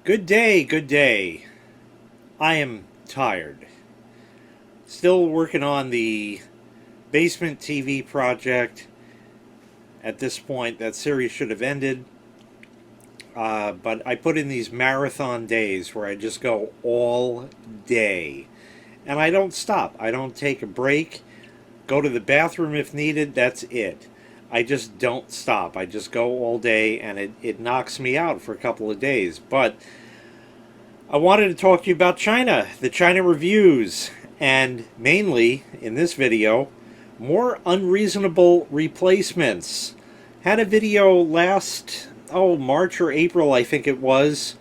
Good day, good day. I am tired. Still working on the basement TV project. At this point, that series should have ended. But I put in these marathon days where I just go all day. And I don't stop. I don't take a break. Go to the bathroom if needed. That's it. I just don't stop. I just go all day, and it knocks me out for a couple of days. But I wanted to talk to you about China, the China reviews, and mainly, in this video, more unreasonable replacements. Had a video last, March or April, I think it was,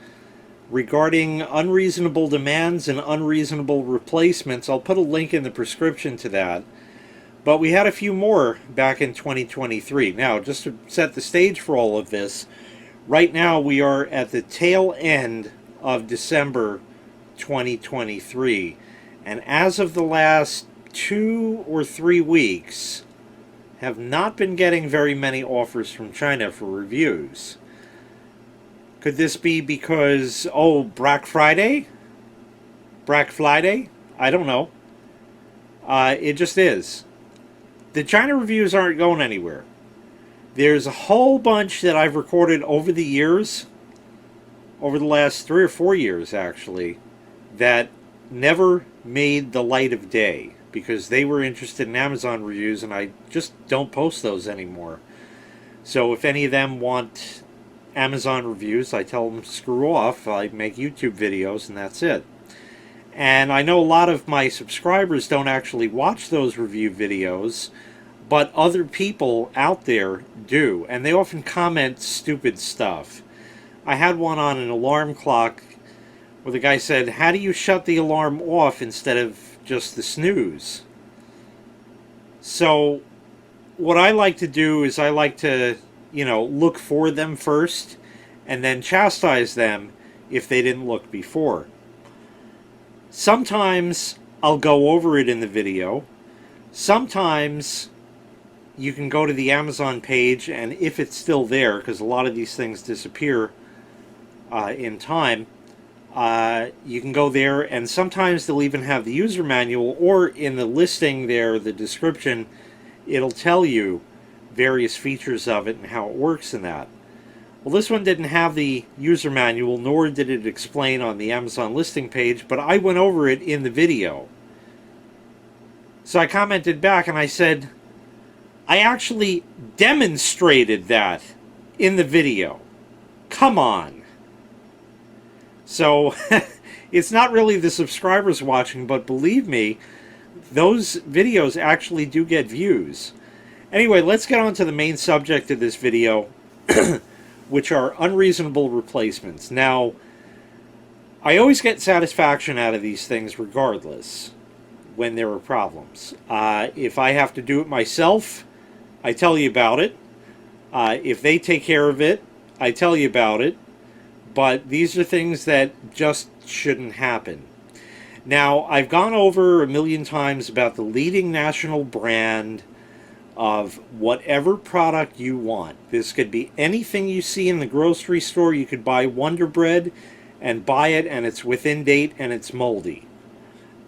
regarding unreasonable demands and unreasonable replacements. I'll put a link in the prescription to that. But we had a few more back in 2023. Now, just to set the stage for all of this, right now we are at the tail end of December 2023. And as of the last 2 or 3 weeks, have not been getting very many offers from China for reviews. Could this be because, Black Friday? Black Friday? I don't know. It just is. The China reviews aren't going anywhere. There's a whole bunch that I've recorded over the years, over the last 3 or 4 years actually, that never made the light of day because they were interested in Amazon reviews, and I just don't post those anymore. So if any of them want Amazon reviews, I tell them screw off. I make YouTube videos and that's it. And I know a lot of my subscribers don't actually watch those review videos, but other people out there do, and they often comment stupid stuff. I had one on an alarm clock where the guy said, how do you shut the alarm off instead of just the snooze? So what I like to do is I like to, look for them first and then chastise them if they didn't look before. Sometimes I'll go over it in the video. Sometimes you can go to the Amazon page, and if it's still there, because a lot of these things disappear in time, you can go there, and sometimes they'll even have the user manual, or in the listing there, the description, it'll tell you various features of it and how it works in that. Well, this one didn't have the user manual, nor did it explain on the Amazon listing page, but I went over it in the video. So I commented back and I said, I actually demonstrated that in the video. Come on. So it's not really the subscribers watching, but believe me, those videos actually do get views. Anyway, let's get on to the main subject of this video, which are unreasonable replacements. Now, I always get satisfaction out of these things regardless when there are problems. If I have to do it myself, I tell you about it. If they take care of it, I tell you about it. But these are things that just shouldn't happen. Now, I've gone over a million times about the leading national brand of whatever product you want. This could be anything you see in the grocery store. You could buy Wonder Bread and buy it, and it's within date and it's moldy.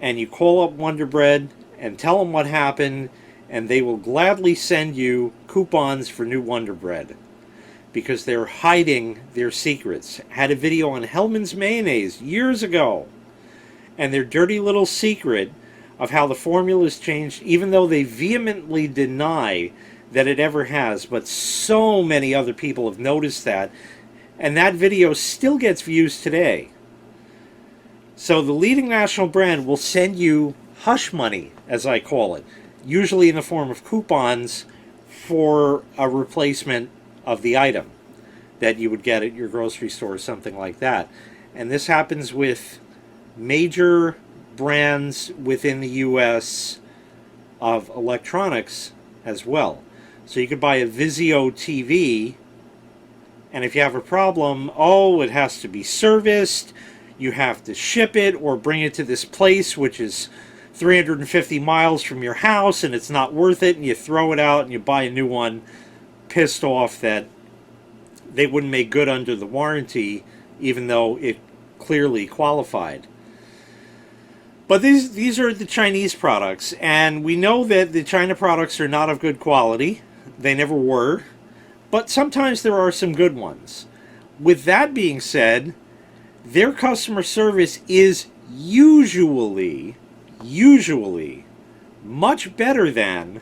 And you call up Wonder Bread and tell them what happened, and they will gladly send you coupons for new Wonder Bread because they're hiding their secrets. Had a video on Hellmann's mayonnaise years ago, and their dirty little secret of how the formula's changed, even though they vehemently deny that it ever has. But so many other people have noticed that, and that video still gets views today. So the leading national brand will send you hush money, as I call it, usually in the form of coupons for a replacement of the item that you would get at your grocery store or something like that. And this happens with major brands within the US of electronics as well. So you could buy a Vizio TV, and if you have a problem, it has to be serviced, you have to ship it or bring it to this place which is 350 miles from your house, and it's not worth it, and you throw it out and you buy a new one, pissed off that they wouldn't make good under the warranty even though it clearly qualified. But these are the Chinese products, and we know that the China products are not of good quality. They never were. But sometimes there are some good ones. With that being said, their customer service is usually much better than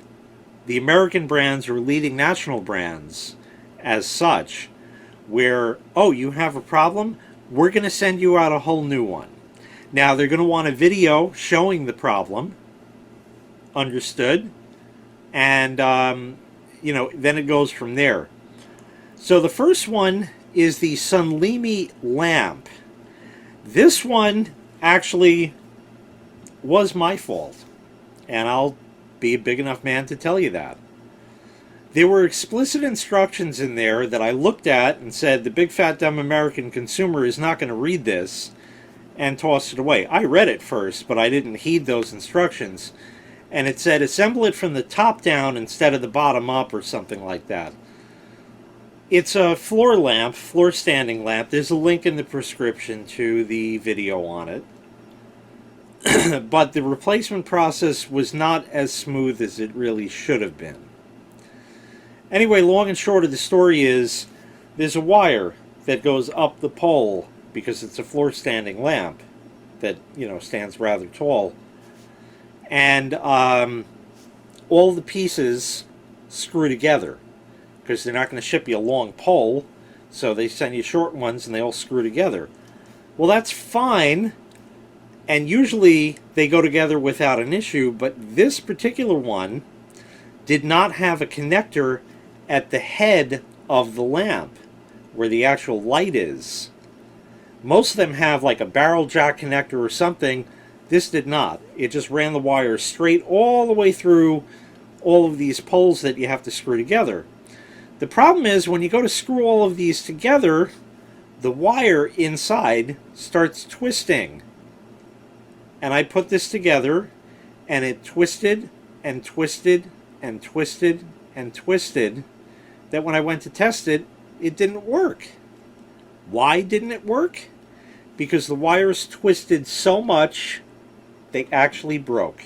the American brands or leading national brands as such, where, oh, you have a problem? We're going to send you out a whole new one. Now, they're going to want a video showing the problem. Understood? And, then it goes from there. So the first one is the Sunlimi lamp. This one actually was my fault. And I'll be a big enough man to tell you that. There were explicit instructions in there that I looked at and said, the big fat dumb American consumer is not going to read this, and tossed it away. I read it first, but I didn't heed those instructions. And it said, assemble it from the top down instead of the bottom up or something like that. It's a floor lamp, floor standing lamp. There's a link in the prescription to the video on it. But the replacement process was not as smooth as it really should have been. Anyway, long and short of the story is, there's a wire that goes up the pole, because it's a floor standing lamp that, stands rather tall. And all the pieces screw together, because they're not going to ship you a long pole, so they send you short ones and they all screw together. Well, that's fine, and usually they go together without an issue, but this particular one did not have a connector at the head of the lamp, where the actual light is. Most of them have like a barrel jack connector or something. This did not. It just ran the wire straight all the way through all of these poles that you have to screw together. The problem is, when you go to screw all of these together, the wire inside starts twisting. And I put this together, and it twisted and twisted and twisted and twisted, that when I went to test it, it didn't work. Why didn't it work? Because the wires twisted so much, they actually broke.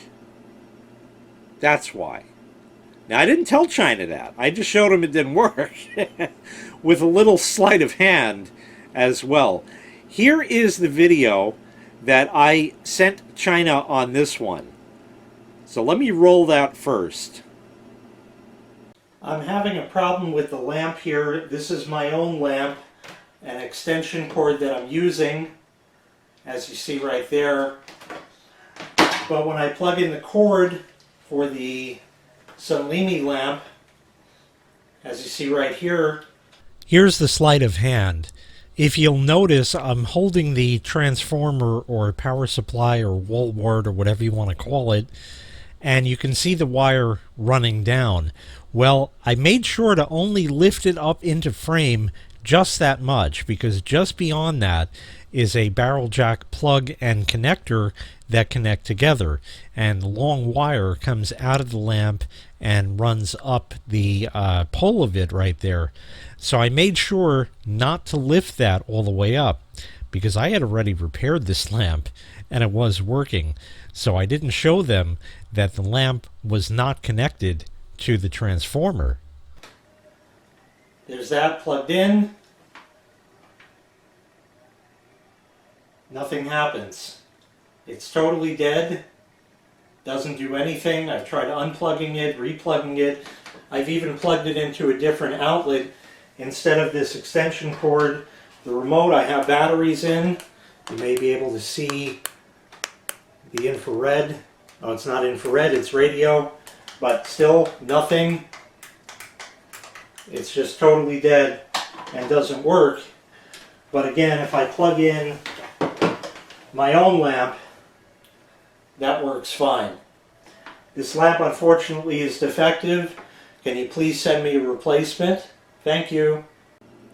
That's why. Now, I didn't tell China that. I just showed them it didn't work. With a little sleight of hand as well. Here is the video that I sent China on this one. So let me roll that first. I'm having a problem with the lamp here. This is my own lamp, an extension cord that I'm using, as you see right there. But when I plug in the cord for the Sunlimi lamp, as you see right here, here's the sleight of hand. If you'll notice, I'm holding the transformer or power supply or wall wart or whatever you want to call it, and you can see the wire running down. Well, I made sure to only lift it up into frame just that much, because just beyond that is a barrel jack plug and connector that connect together, and the long wire comes out of the lamp and runs up the pole of it right there. So I made sure not to lift that all the way up, because I had already repaired this lamp and it was working. So I didn't show them that the lamp was not connected to the transformer. There's that plugged in. Nothing happens. It's totally dead. Doesn't do anything. I've tried unplugging it, replugging it. I've even plugged it into a different outlet instead of this extension cord. The remote I have batteries in. You may be able to see the infrared. Oh, it's not infrared, it's radio. But still, nothing. It's just totally dead and doesn't work. But again, if I plug in my own lamp, that works fine. This lamp, unfortunately, is defective. Can you please send me a replacement? Thank you.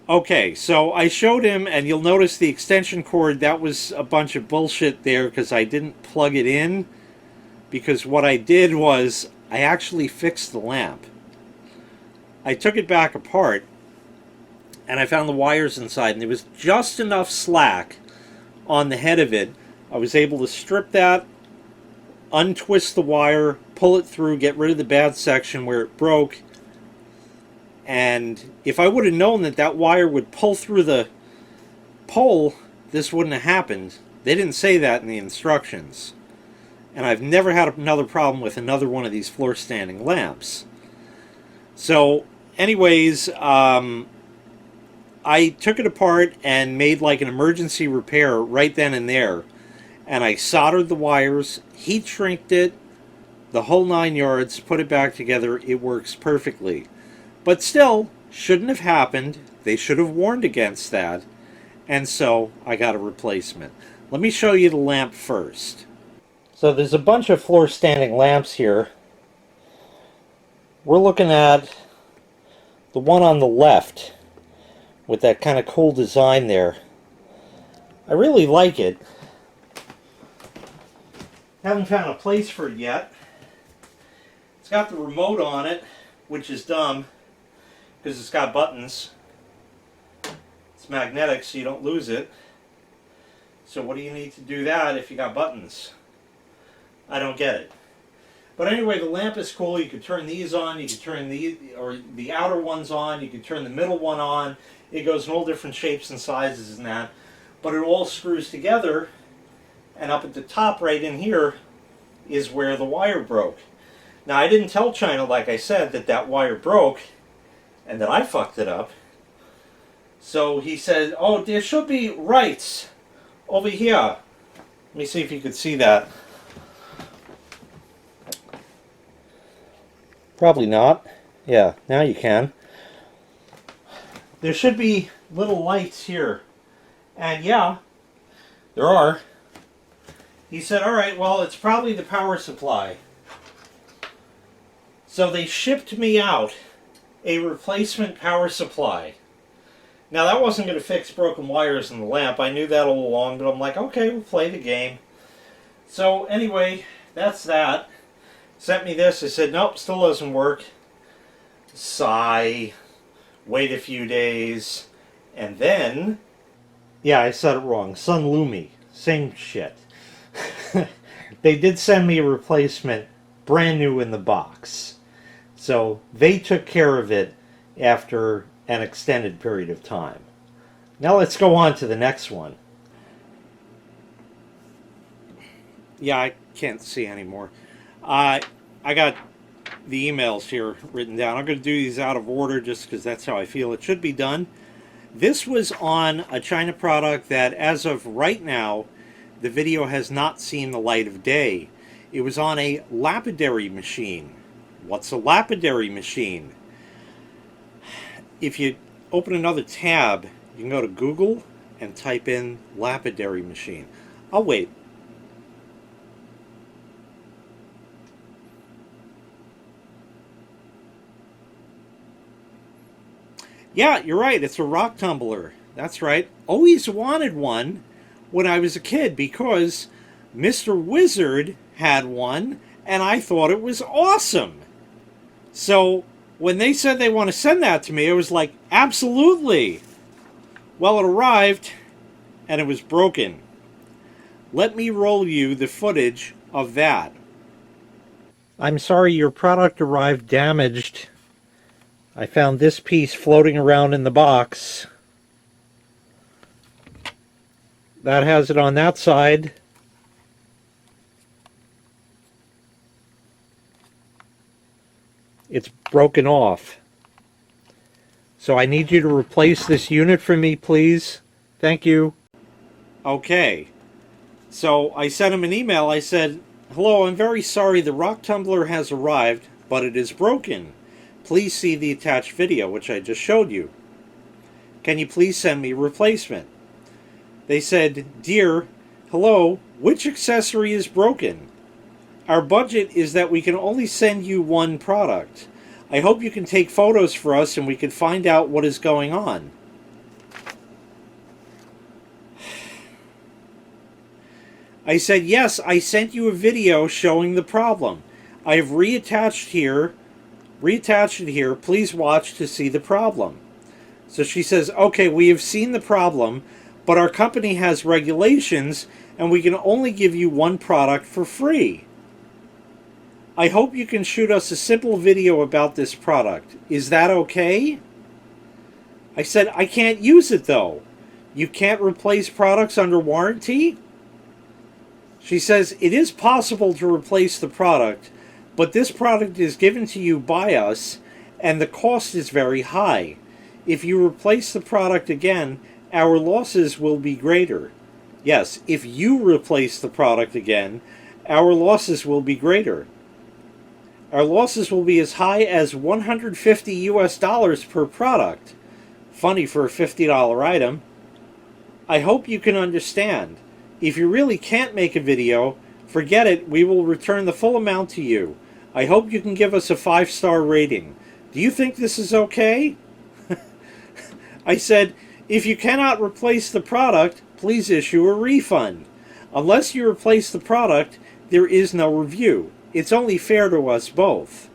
Okay, so I showed him, and you'll notice the extension cord, that was a bunch of bullshit there because I didn't plug it in. Because what I did was, I actually fixed the lamp. I took it back apart, and I found the wires inside, and there was just enough slack on the head of it. I was able to strip that, untwist the wire, pull it through, get rid of the bad section where it broke. And if I would have known that that wire would pull through the pole, this wouldn't have happened. They didn't say that in the instructions. And I've never had another problem with another one of these floor standing lamps. So anyways, I took it apart and made like an emergency repair right then and there. And I soldered the wires, heat shrinked it, the whole 9 yards, put it back together. It works perfectly. But still, shouldn't have happened. They should have warned against that. And so I got a replacement. Let me show you the lamp first. So there's a bunch of floor standing lamps here. We're looking at the one on the left with that kind of cool design there. I really like it. Haven't found a place for it yet. It's got the remote on it, which is dumb because it's got buttons. It's magnetic, so you don't lose it. So what do you need to do that if you got buttons? I don't get it. But anyway, the lamp is cool. You could turn these on, you could turn the outer ones on, you could turn the middle one on. It goes in all different shapes and sizes and that. But it all screws together, and up at the top right in here is where the wire broke. Now I didn't tell Chna, like I said, that that wire broke and that I fucked it up. So he said, oh, there should be rights over here. Let me see if you could see that. Probably not. Yeah, now you can. There should be little lights here. And yeah, there are. He said, all right, well, it's probably the power supply. So they shipped me out a replacement power supply. Now, that wasn't going to fix broken wires in the lamp. I knew that all along, but I'm like, okay, we'll play the game. So anyway, that's that. Sent me this. I said, nope, still doesn't work. Sigh. Wait a few days. And then, yeah, I said it wrong. Sunlumi. Same shit. They did send me a replacement, brand new in the box. So they took care of it after an extended period of time. Now let's go on to the next one. Yeah, I can't see anymore. I got the emails here written down. I'm going to do these out of order just because that's how I feel it should be done. This was on a Chna product that, as of right now, the video has not seen the light of day. It was on a lapidary machine. What's a lapidary machine? If you open another tab, you can go to Google and type in lapidary machine. I'll wait. Yeah, you're right. It's a rock tumbler. That's right. Always wanted one when I was a kid because Mr. Wizard had one and I thought it was awesome. So when they said they want to send that to me, I was like, absolutely. Well, it arrived and it was broken. Let me roll you the footage of that. I'm sorry, your product arrived damaged. I found this piece floating around in the box. That has it on that side. It's broken off. So I need you to replace this unit for me, please. Thank you. Okay. So I sent him an email. I said, hello, I'm very sorry. The rock tumbler has arrived, but it is broken. Please see the attached video, which I just showed you. Can you please send me a replacement? They said, dear, hello, which accessory is broken? Our budget is that we can only send you one product. I hope you can take photos for us and we can find out what is going on. I said, yes, I sent you a video showing the problem. I have reattached it here. Please watch to see the problem. So she says, okay, we have seen the problem, but our company has regulations and we can only give you one product for free. I hope you can shoot us a simple video about this product. Is that okay? I said, I can't use it though. You can't replace products under warranty? She says, it is possible to replace the product, but this product is given to you by us and the cost is very high. If you replace the product again, our losses will be greater. Yes, if you replace the product again, our losses will be greater. Our losses will be as high as $150 per product. Funny for a $50 item. I hope you can understand. If you really can't make a video, forget it, we will return the full amount to you. I hope you can give us a 5-star rating. Do you think this is okay? I said, if you cannot replace the product, please issue a refund. Unless you replace the product, there is no review. It's only fair to us both.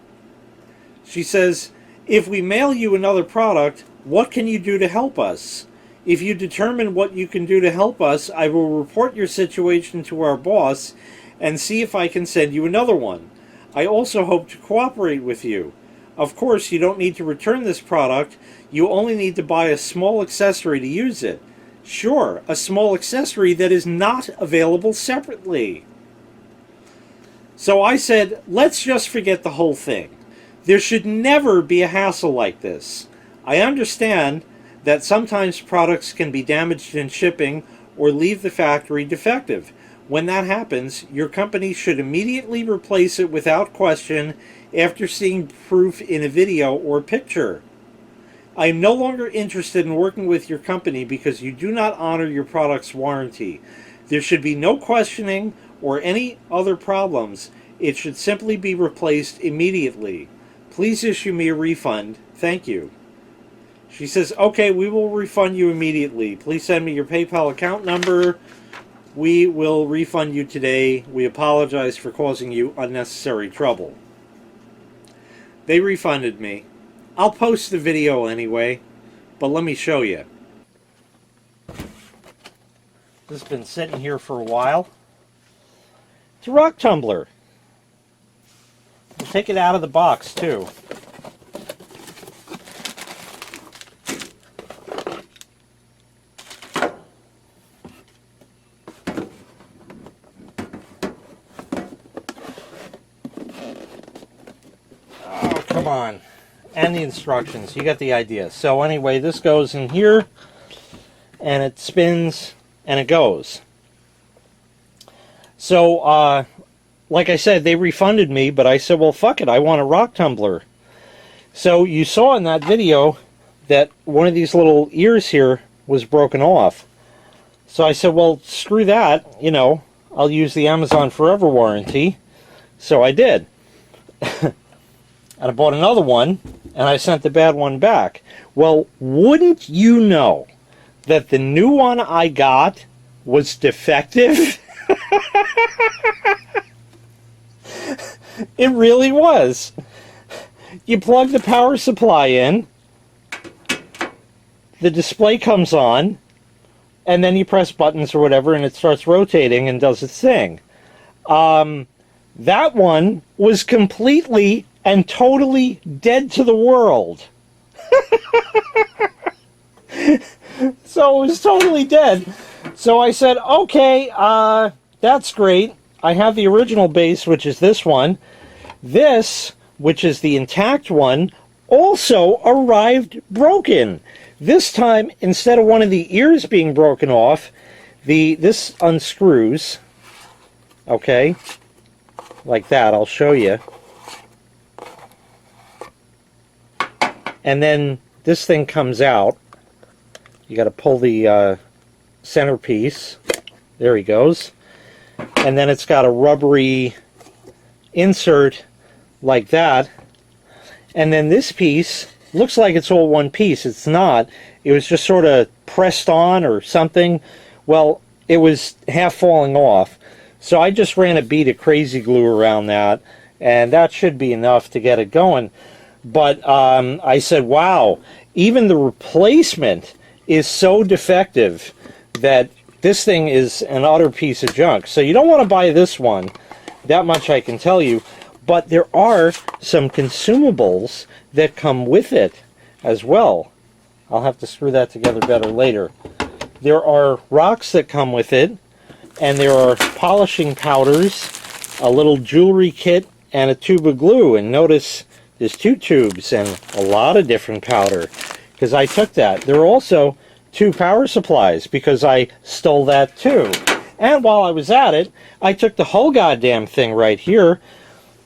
She says, if we mail you another product, what can you do to help us? If you determine what you can do to help us, I will report your situation to our boss and see if I can send you another one. I also hope to cooperate with you. Of course, you don't need to return this product. You only need to buy a small accessory to use it. Sure, a small accessory that is not available separately. So I said, let's just forget the whole thing. There should never be a hassle like this. I understand that sometimes products can be damaged in shipping or leave the factory defective. When that happens, your company should immediately replace it without question after seeing proof in a video or picture. I am no longer interested in working with your company because you do not honor your product's warranty. There should be no questioning or any other problems. It should simply be replaced immediately. Please issue me a refund. Thank you. She says, okay, we will refund you immediately. Please send me your PayPal account number. We will refund you today. We apologize for causing you unnecessary trouble. They refunded me. I'll post the video anyway, but let me show you. This has been sitting here for a while. It's a rock tumbler. We'll take it out of the box too. Oh, come on. And the instructions. You get the idea. So anyway, this goes in here, and it spins, and it goes. So, like I said, they refunded me, but I said, well, fuck it, I want a rock tumbler. So you saw in that video that one of these little ears here was broken off. So I said, well, screw that, you know, I'll use the Amazon Forever warranty. So I did. And I bought another one, and I sent the bad one back. Well, wouldn't you know that the new one I got was defective? It really was. You plug the power supply in, the display comes on, and then you press buttons or whatever, and it starts rotating and does its thing. That one was completely and totally dead to the world. So it was totally dead. So I said, okay, that's great. I have the original base, which is this one. This, which is the intact one, also arrived broken. This time, instead of one of the ears being broken off, this unscrews. Okay, like that. I'll show you. And then this thing comes out. You got to pull the centerpiece. There he goes. And then it's got a rubbery insert like that. And then this piece looks like it's all one piece. It's not. It was just sort of pressed on or something. Well, it was half falling off. So I just ran a bead of crazy glue around that, and that should be enough to get it going. But I said, wow, even the replacement is so defective that this thing is an utter piece of junk. So you don't want to buy this one. That much I can tell you. But there are some consumables that come with it as well. I'll have to screw that together better later. There are rocks that come with it, and there are polishing powders, a little jewelry kit, and a tube of glue. And notice there's 2 tubes and a lot of different powder, because I took that. There are also 2 power supplies, because I stole that too. And while I was at it, I took the whole goddamn thing right here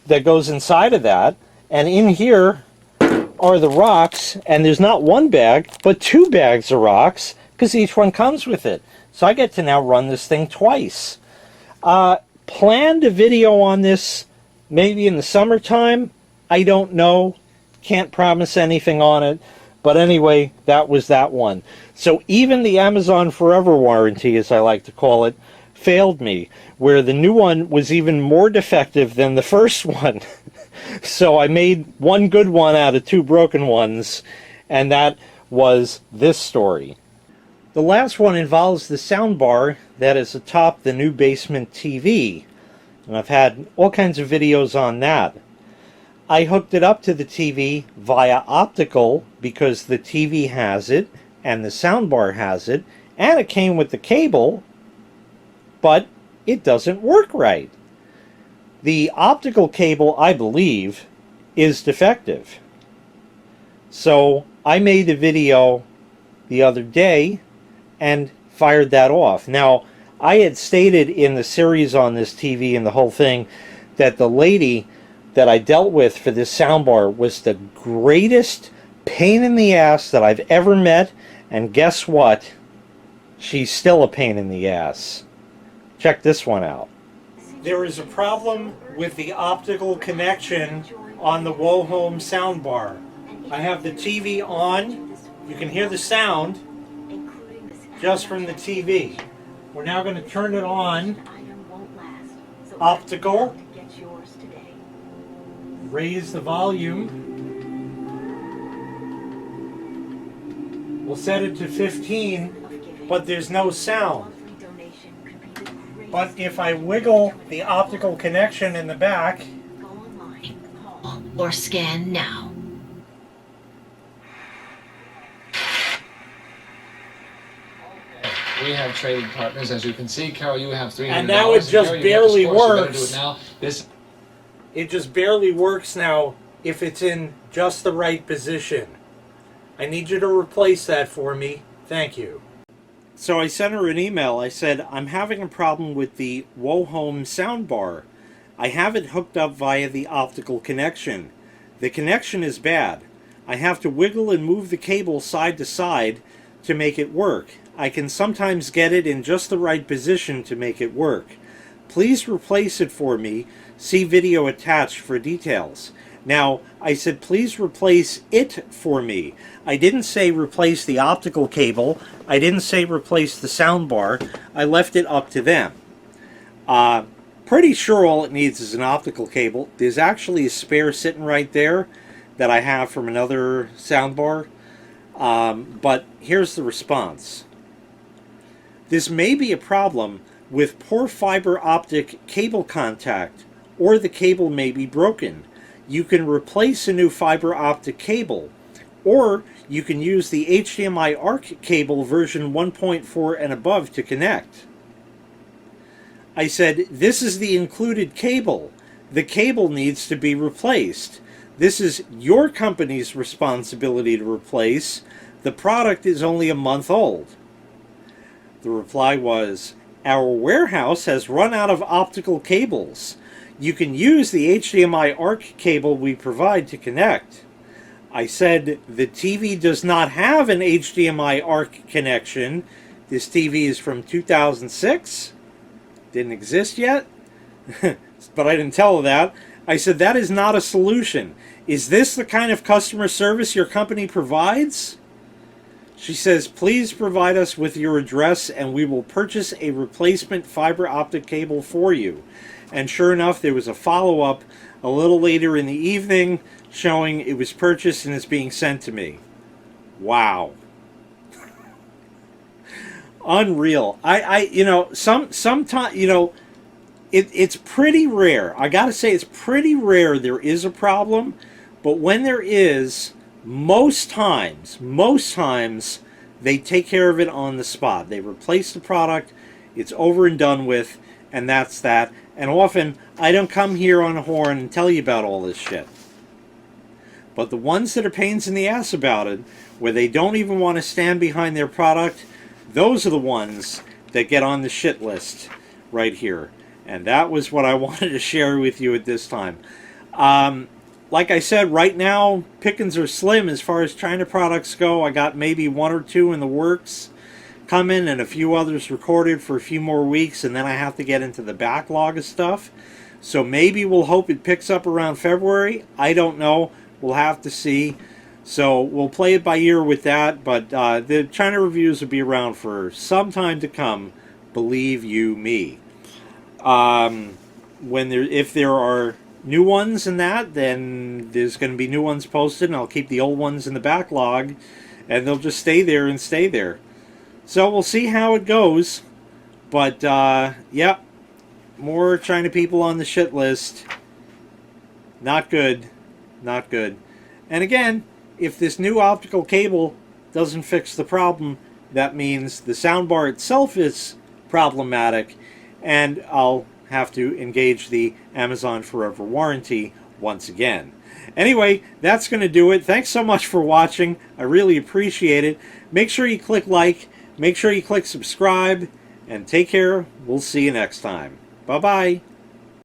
that goes inside of that, and in here are the rocks, and there's not 1 bag, but 2 bags of rocks, because each one comes with it. So I get to now run this thing twice. Planned a video on this maybe in the summertime. I don't know. Can't promise anything on it. But anyway, that was that one. So even the Amazon Forever warranty, as I like to call it, failed me, where the new one was even more defective than the first one. So I made 1 good one out of 2 broken ones, and that was this story. The last one involves the soundbar that is atop the new basement TV, and I've had all kinds of videos on that. I hooked it up to the TV via optical because the TV has it and the soundbar has it, and it came with the cable, but it doesn't work right. The optical cable, I believe, is defective. So I made a video the other day and fired that off. Now, I had stated in the series on this TV and the whole thing that the lady that I dealt with for this soundbar was the greatest pain in the ass that I've ever met, and guess what? She's still a pain in the ass. Check this one out. There is a problem with the optical connection on the Wohome soundbar. I have the TV on. You can hear the sound just from the TV. We're now going to turn it on. Optical. Raise the volume. We'll set it to 15, but there's no sound. But if I wiggle the optical connection in the back, or scan now. We have trading partners, as you can see. Carol, you have $300. and now it just Carol, barely you better do works. it now. It just barely works now if it's in just the right position. I need you to replace that for me. Thank you. So I sent her an email. I said, I'm having a problem with the Wohome soundbar. I have it hooked up via the optical connection. The connection is bad. I have to wiggle and move the cable side to side to make it work. I can sometimes get it in just the right position to make it work. Please replace it for me. See video attached for details. Now, I said, please replace it for me. I didn't say replace the optical cable. I didn't say replace the soundbar. I left it up to them. Pretty sure all it needs is an optical cable. There's actually a spare sitting right there that I have from another soundbar. But here's the response. This may be a problem with poor fiber optic cable contact, or the cable may be broken. You can replace a new fiber optic cable, or you can use the HDMI ARC cable version 1.4 and above to connect. I said, this is the included cable. The cable needs to be replaced. This is your company's responsibility to replace. The product is only a month old. The reply was, our warehouse has run out of optical cables. You can use the HDMI ARC cable we provide to connect. I said, the TV does not have an HDMI ARC connection. This TV is from 2006. Didn't exist yet. But I didn't tell her that. I said, that is not a solution. Is this the kind of customer service your company provides? She says, please provide us with your address and we will purchase a replacement fiber optic cable for you. And sure enough, there was a follow-up a little later in the evening showing it was purchased and is being sent to me. Wow. Unreal. You know, sometimes, you know, it's pretty rare. I gotta say, it's pretty rare there is a problem, but when there is, most times, they take care of it on the spot. They replace the product, it's over and done with, and that's that. And often, I don't come here on a horn and tell you about all this shit. But the ones that are pains in the ass about it, where they don't even want to stand behind their product, those are the ones that get on the shit list right here. And that was what I wanted to share with you at this time. Like I said, right now, pickings are slim as far as China products go. I got maybe 1 or 2 in the works coming and a few others recorded for a few more weeks, and then I have to get into the backlog of stuff. So maybe we'll hope it picks up around February. I don't know. We'll have to see. So we'll play it by ear with that, but the China reviews will be around for some time to come, believe you me. If there are new ones in that, then there's going to be new ones posted, and I'll keep the old ones in the backlog, and they'll just stay there and stay there. So we'll see how it goes. But, yeah, more China people on the shit list. Not good. Not good. And again, if this new optical cable doesn't fix the problem, that means the soundbar itself is problematic, and I'll have to engage the Amazon Forever warranty once again. Anyway, that's going to do it. Thanks so much for watching. I really appreciate it. Make sure you click like, make sure you click subscribe, and take care. We'll see you next time. Bye-bye.